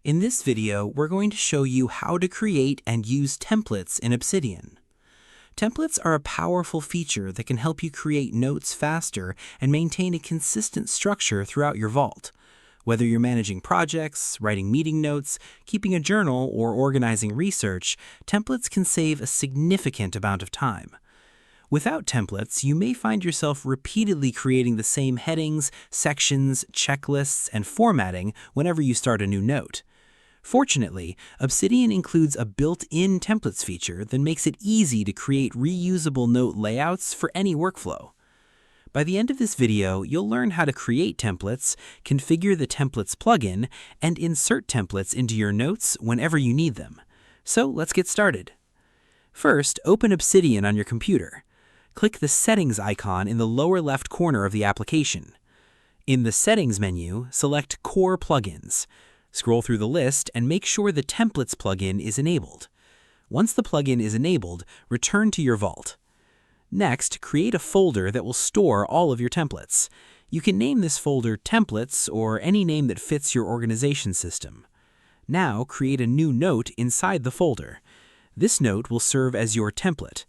In this video, we're going to show you how to create and use templates in Obsidian. Templates are a powerful feature that can help you create notes faster and maintain a consistent structure throughout your vault. Whether you're managing projects, writing meeting notes, keeping a journal, or organizing research, templates can save a significant amount of time. Without templates, you may find yourself repeatedly creating the same headings, sections, checklists, and formatting whenever you start a new note. Fortunately, Obsidian includes a built-in templates feature that makes it easy to create reusable note layouts for any workflow. By the end of this video, you'll learn how to create templates, configure the templates plugin, and insert templates into your notes whenever you need them. So let's get started. First, open Obsidian on your computer. Click the Settings icon in the lower left corner of the application. In the Settings menu, select Core Plugins. Scroll through the list and make sure the Templates plugin is enabled. Once the plugin is enabled, return to your vault. Next, create a folder that will store all of your templates. You can name this folder Templates or any name that fits your organization system. Now, create a new note inside the folder. This note will serve as your template.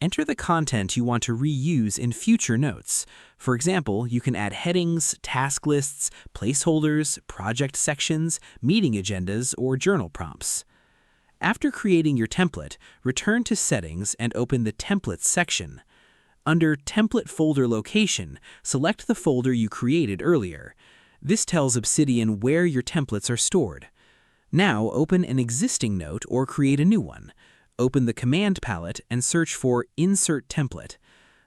Enter the content you want to reuse in future notes. For example, you can add headings, task lists, placeholders, project sections, meeting agendas, or journal prompts. After creating your template, return to Settings and open the Templates section. Under Template Folder Location, select the folder you created earlier. This tells Obsidian where your templates are stored. Now open an existing note or create a new one. Open the Command palette and search for Insert Template.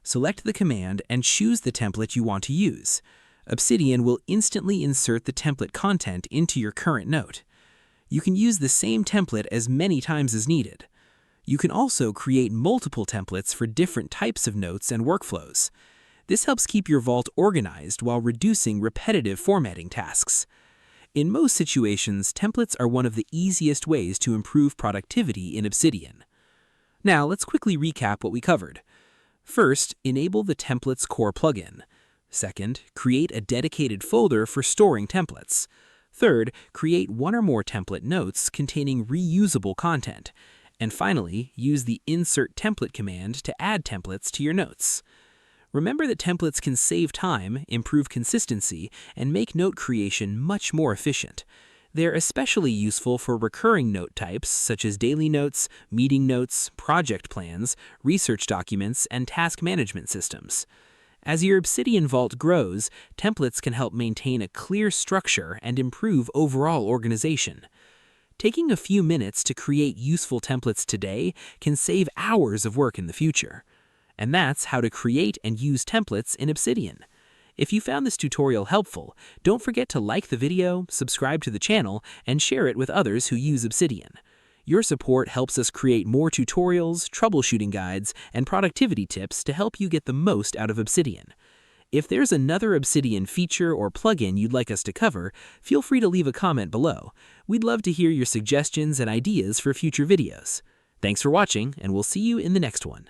Select the command and choose the template you want to use. Obsidian will instantly insert the template content into your current note. You can use the same template as many times as needed. You can also create multiple templates for different types of notes and workflows. This helps keep your vault organized while reducing repetitive formatting tasks. In most situations, templates are one of the easiest ways to improve productivity in Obsidian. Now, let's quickly recap what we covered. First, enable the Templates Core plugin. Second, create a dedicated folder for storing templates. Third, create one or more template notes containing reusable content. And finally, use the Insert Template command to add templates to your notes. Remember that templates can save time, improve consistency, and make note creation much more efficient. They're especially useful for recurring note types such as daily notes, meeting notes, project plans, research documents, and task management systems. As your Obsidian vault grows, templates can help maintain a clear structure and improve overall organization. Taking a few minutes to create useful templates today can save hours of work in the future. And that's how to create and use templates in Obsidian. If you found this tutorial helpful, don't forget to like the video, subscribe to the channel, and share it with others who use Obsidian. Your support helps us create more tutorials, troubleshooting guides, and productivity tips to help you get the most out of Obsidian. If there's another Obsidian feature or plugin you'd like us to cover, feel free to leave a comment below. We'd love to hear your suggestions and ideas for future videos. Thanks for watching, and we'll see you in the next one.